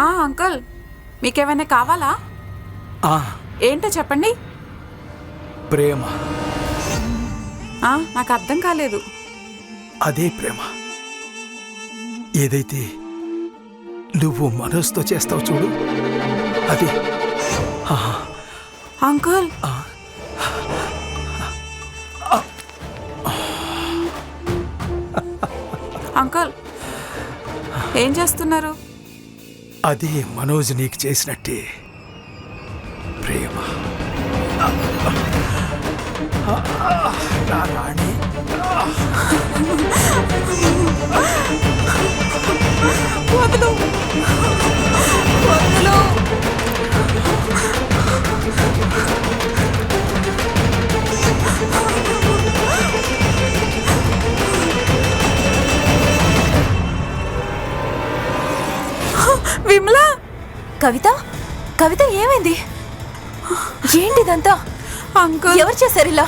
Uncle, మీకేమైనా కావాలా? ఏంటో చెప్పండి. ప్రేమ. నాకు అర్థం కాలేదు. అదే ప్రేమ. ఏదైతే నువ్వు మనసుతో చేస్తావు చూడు, అది. అంకుల్, అంకుల్ ఏం చేస్తున్నారు? అదే మనోజ్ నీకు చేసినట్టే ప్రేమ. రాణి, వదలు, వదలు. విమల. కవిత, కవిత ఏమైంది? ఏంటిదంతా? అంకుల్, ఎవరు చేశారు ఇలా?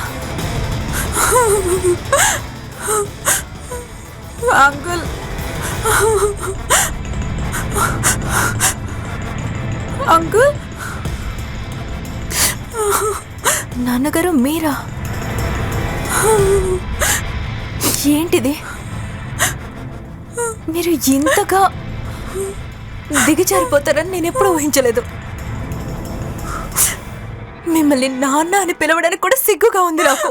Uncle, uncle. నాన్నగారు మీరా? ఏంటిది? మీరు ఇంతగా దిగజారిపోతారని నేను ఎప్పుడూ ఊహించలేదు. మిమ్మల్ని నాన్న అని పిలవడానికి కూడా సిగ్గుగా ఉంది నాకు.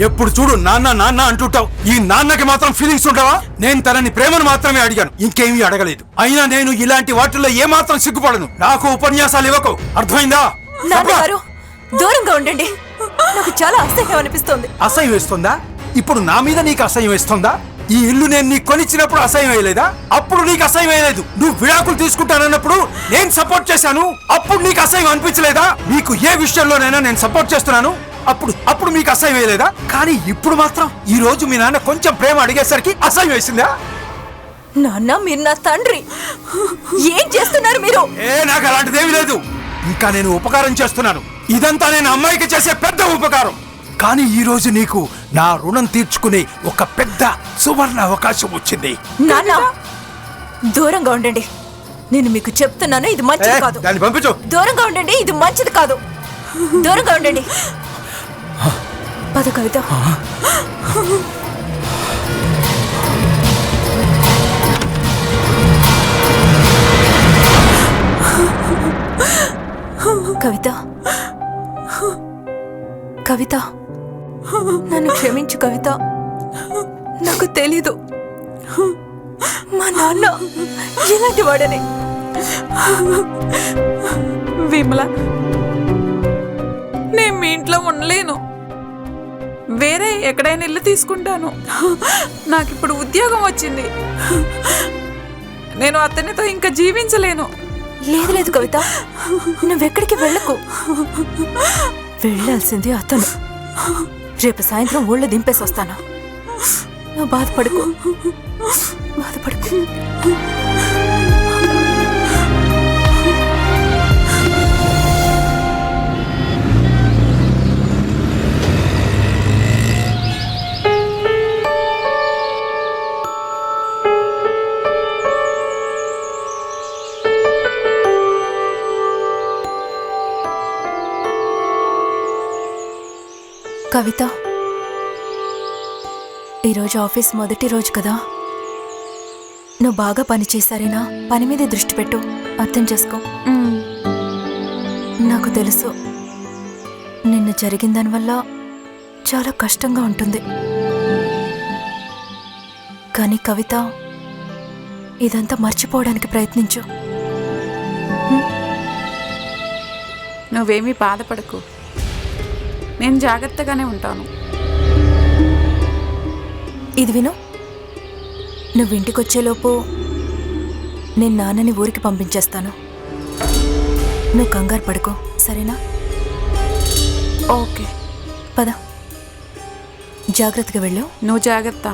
ఎప్పుడు చూడు నాన్న నాన్న అంటుంటావు. ఈ నాన్నకి మాత్రం ఫీలింగ్స్ ఉంటావా? నేను తనని ప్రేమను మాత్రమే అడిగాను, ఇంకేమీ అడగలేదు. అయినా నేను ఇలాంటి వాటిల్లో ఏమాత్రం సిగ్గుపడను. నాకు ఉపన్యాసాలు ఇవ్వకు, అర్థమైందా? నాన్నగారు దూరంగా ఉండండి, నాకు చాలా అసహ్యం అనిపిస్తోంది. అసహ్యం వేస్తుందా? ఇప్పుడు నా మీద నీకు అసహ్యం వేస్తుందా? ఈ ఇల్లు నేను నీకు కొనిచ్చినప్పుడు అసహ్యం వేయలేదా? అప్పుడు నీకు అసహ్యం వేయలేదు. నువ్వు విడాకులు తీసుకుంటానన్నప్పుడు నేను సపోర్ట్ చేశాను, అప్పుడు నీకు అసహ్యం అనిపించలేదా? నీకు ఏ విషయంలోనైనా నేను సపోర్ట్ చేస్తున్నాను, అప్పుడు మీకు అసహ్యం వేయలేదా? కానీ ఇప్పుడు మాత్రం ఈ రోజు మీ నాన్న కొంచెం ప్రేమ అడిగేసరికి అసహ్యం వేసిందా? నాన్న, మీరు నా తండ్రి, ఏం చేస్తున్నారు మీరు? నాకు అలాంటిదేమీ లేదు. ఇంకా నేను ఉపకారం చేస్తున్నాను. ఇదంతా నేను అమ్మాయికి చేసే పెద్ద ఉపకారం. కానీ ఈ రోజు నీకు నా రుణం తీర్చుకునే ఒక పెద్ద సువర్ణ అవకాశం వచ్చింది. నాన్న, దూరంగా ఉండండి. నేను మీకు చెప్తున్నాను, ఇది మంచిది కాదు. దాన్ని పంపించు. దూరంగా ఉండండి, ఇది మంచిది కాదు. దూరంగా ఉండండి. పద కవిత. కవిత, కవిత, నన్ను క్షమించు కవిత. నాకు తెలీదు మా నాన్న ఇలాంటి వాడని. విమల, నేను మీ ఇంట్లో ఉండలేను. వేరే ఎక్కడైనా ఇల్లు తీసుకుంటాను. నాకు ఇప్పుడు ఉద్యోగం వచ్చింది. నేను అతనితో ఇంకా జీవించలేను. లేదు లేదు కవిత, నువ్వెక్కడికి వెళ్ళకు. వెళ్ళాల్సింది అతను. రేపు సాయంత్రం ఊళ్ళో దింపేసి వస్తాను. నువ్వు బాధపడుకో, బాధపడుకో. కవిత, ఈరోజు ఆఫీస్ మొదటి రోజు కదా, నువ్వు బాగా పని చేశారేనా? పని మీదే దృష్టి పెట్టు, అర్థం చేసుకో. నాకు తెలుసు నిన్న జరిగిన దానివల్ల చాలా కష్టంగా ఉంటుంది. కానీ కవిత, ఇదంతా మర్చిపోవడానికి ప్రయత్నించు. నువ్వేమీ బాధపడకు, నేను జాగ్రత్తగానే ఉంటాను. ఇది విను, నువ్వు ఇంటికొచ్చేలోపు నేను నాన్నని ఊరికి పంపించేస్తాను. నువ్వు కంగారు పడుకో, సరేనా? ఓకే, పద, జాగ్రత్తగా వెళ్ళు. నువ్వు జాగ్రత్త.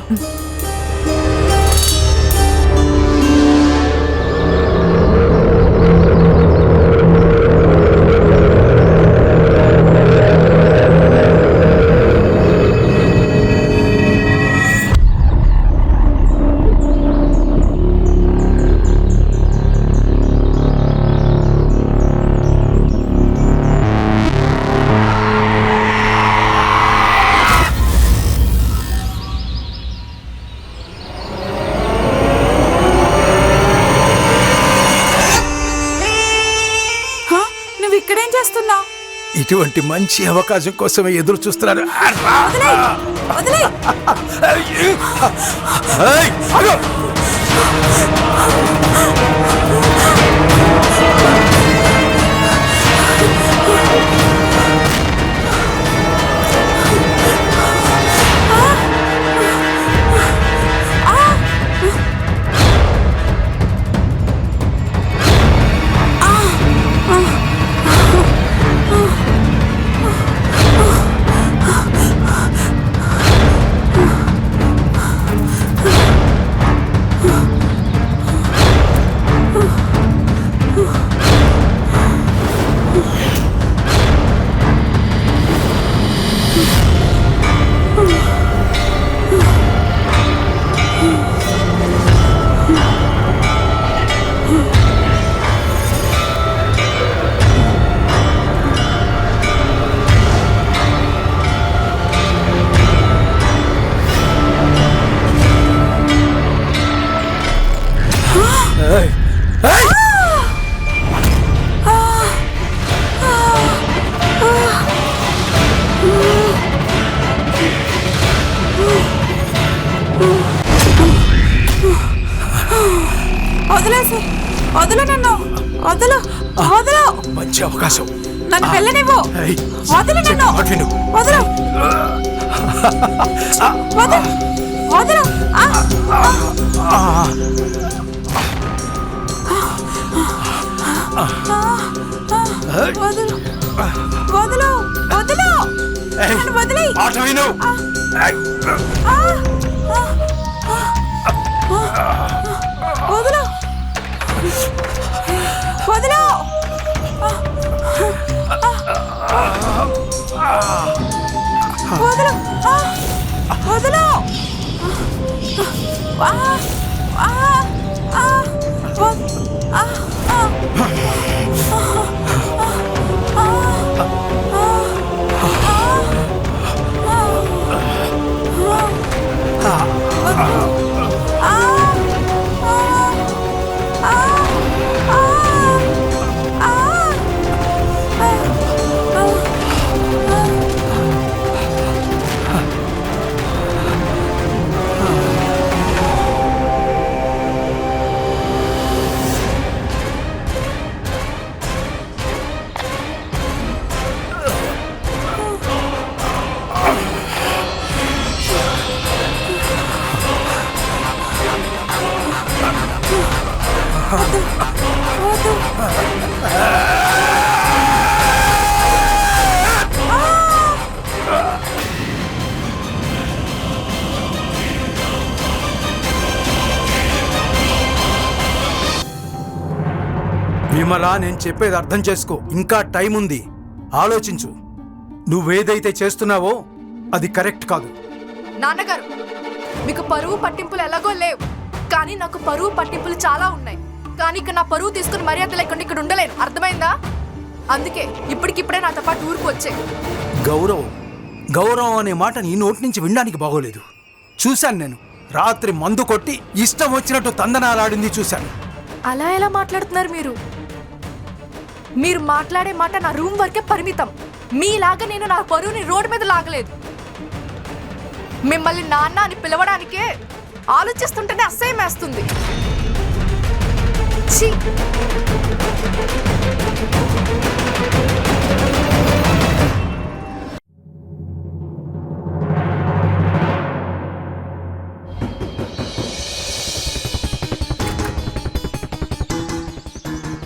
ఇటువంటి మంచి అవకాశం కోసమే ఎదురు చూస్తున్నారు. వదిలేయ్. ఏయ్, ఆగు! ఏయ్, ఏయ్! వదిలేసి వదిలు నన్ను వదలు వదలు మంచి అవకాశం. నన్ను వెళ్ళనివ్వు. ఏయ్, వదిలు నన్ను మాట విను. వదలు వదలు వదలు వదలు వదలు వదలు ఏయ్, నన్ను వదిలేయ్. మాట విను. ఏయ్, వదలు వదలు వదలు వదలు విమలా, నేను చెప్పేది అర్థం చేసుకో. ఇంకా టైం ఉంది. ఆలోచించు. నువ్వేదైతే చేస్తున్నావో అది కరెక్ట్ కాదు. నాన్నగారు, మీకు పరువు పట్టింపులు ఎలాగో లేవు, కానీ నాకు పరువు పట్టింపులు చాలా ఉన్నాయి. కానీ ఇక్కడ నా పరువు తీసుకుని మర్యాద లేకుండా ఇక్కడ ఉండలేను, అర్థమైందా? అందుకే ఇప్పటికిప్పుడే నాతో పాటు ఊరికి వచ్చే. గౌరవం గౌరవం అనే మాట నీ నోటి నుంచి వినడానికి బాగోలేదు. చూశాను నేను. రాత్రి మందు కొట్టి ఇష్టం వచ్చినట్టు తందనాలాడింది చూశాను. అలా ఎలా మాట్లాడుతున్నారు మీరు? మీరు మాట్లాడే మాట నా రూమ్ వరకే పరిమితం. మీలాగా నేను నా పరువుని రోడ్డు మీద లాగలేదు. మిమ్మల్ని నాన్న అని పిలవడానికే ఆలోచిస్తుంటేనే అసహ్యం వేస్తుంది. ఛీ!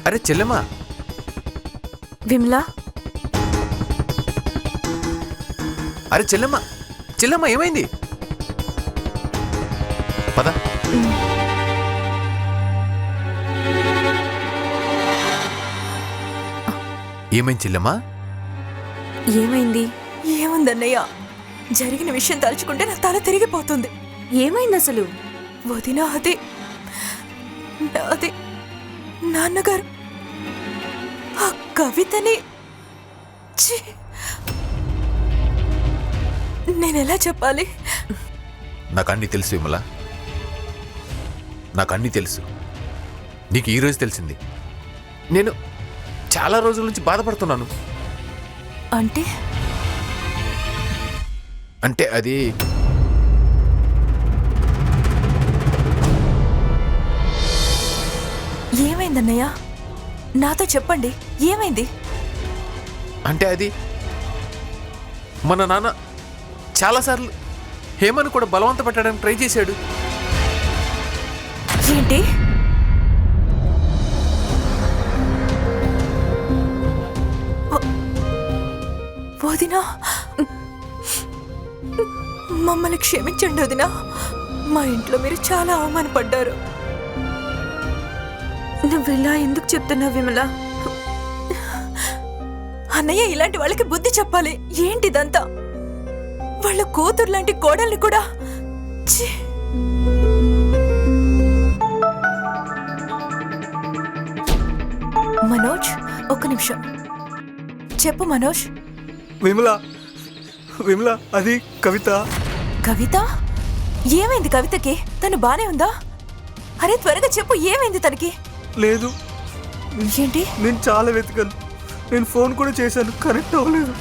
అరే చెల్లెమ్మా, విమలా, అరే చెల్లెమ్మా, చెల్లెమ్మా ఏమైంది? పద. ఏమైంది చెల్లెమ్మా? ఏమైంది? ఏముందన్నయ్య, జరిగిన విషయం తలుచుకుంటే నా తల తిరిగిపోతుంది. ఏమైంది అసలు? వదినా, అది నాన్నగారు ఆ కవితని నేనెలా చెప్పాలి? నాకు అన్నీ తెలుసు విమల, నాకు అన్నీ తెలుసు. నీకు ఈరోజు తెలిసింది. నేను చాలా రోజుల నుంచి బాధపడుతున్నాను. అంటే అంటే అది ఏమైందన్నయ్య? నాతో చెప్పండి, ఏమైంది? అంటే అది మన నాన్న చాలాసార్లు హేమను కూడా బలవంత పెట్టడానికి ట్రై చేశాడు. ఏంటి? వదినా, మమ్మల్ని క్షమించండి వదినా. మా ఇంట్లో మీరు చాలా అవమానపడ్డారు. నువ్విలా ఎందుకు చెప్తున్నావు విమల? అన్నయ్య ఇలాంటి వాళ్ళకి బుద్ధి చెప్పాలి. ఏంటిదంతా? వాళ్ళ కూతురు లాంటి కోడల్ని కూడా ఛీ! మనోజ్, ఒక్క నిమిషం. చెప్పు మనోజ్. విమల, విమల, అది కవిత. కవిత? ఏమైంది కవితకి? తను బానే ఉందా? అరే త్వరగా చెప్పు, ఏమైంది తనకి? లేదు, ఏంటి? నేను చాలా వెతికాను. నేను ఫోన్ కూడా చేశాను, కనెక్ట్ అవ్వలేదు.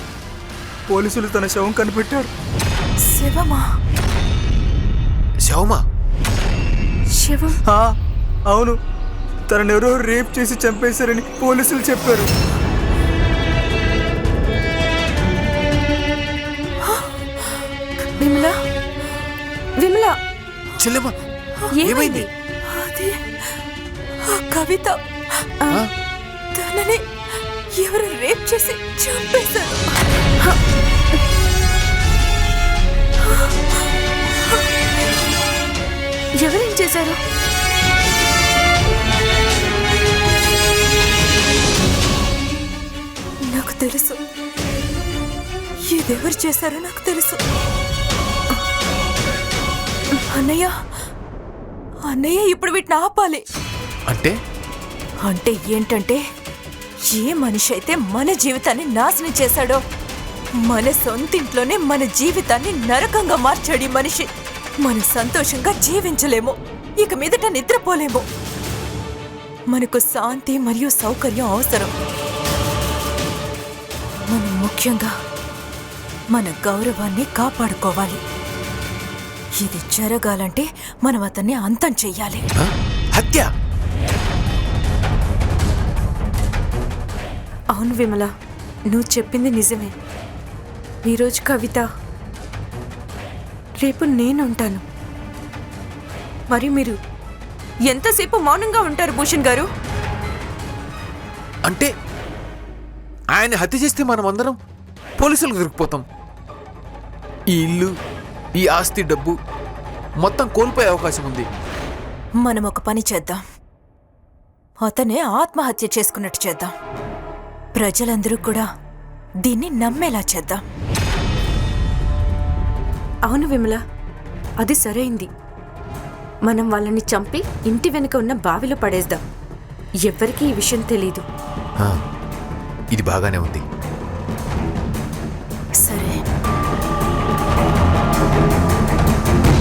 పోలీసులు తన శవం కనిపెట్టారు. శివమా? శవమా? శివం? అవును, తననెవరో రేప్ చేసి చంపేశారని పోలీసులు చెప్పారు. విమల, విమల, చెల్లెమ్మ ఏమైంది? అది ఆ కవిత. తనని ఎవరు రేప్ చేసి చంపేశారు. ఎవరేం చేశారు? నాకు తెలుసు, ఇదెవరు చేశారో నాకు తెలుసు. అన్నయ్య, అన్నయ్య ఇప్పుడు వీటిని ఆపాలి. అంటే అంటే ఏంటంటే, ఏ మనిషి అయితే మన జీవితాన్ని నాశనం చేశాడో, మన సొంతింట్లోనే మన జీవితాన్ని నరకంగా మార్చాడు ఈ మనిషి. మనం సంతోషంగా జీవించలేము, ఇక మీదట నిద్రపోలేము. మనకు శాంతి మరియు సౌకర్యం అవసరం. మనం ముఖ్యంగా మన గౌరవాన్ని కాపాడుకోవాలి. ఇది జరగాలంటే మనం అతన్ని అంతం చెయ్యాలి. హత్య? అవును విమల, నువ్వు చెప్పింది నిజమే. ఈరోజు కవిత, రేపు నేను ఉంటాను. మరి మీరు ఎంతసేపు మౌనంగా ఉంటారు భూషణ్ గారు? అంటే ఆయన హత్య చేస్తే మనం అందరం పోలీసులకు దొరికిపోతాం. ఈ ఇల్లు, ఈ ఆస్తి, డబ్బు మొత్తం కోల్పోయే అవకాశం ఉంది. మనం ఒక పని చేద్దాం, అతనే ఆత్మహత్య చేసుకున్నట్టు చేద్దాం. ప్రజలందరూ కూడా దీన్ని నమ్మేలా చేద్దాం. అవును విమల, అది సరైంది. మనం వాళ్ళని చంపి ఇంటి వెనుక ఉన్న బావిలో పడేద్దాం. ఎవ్వరికీ ఈ విషయం తెలీదు. ఇది బాగానే ఉంది.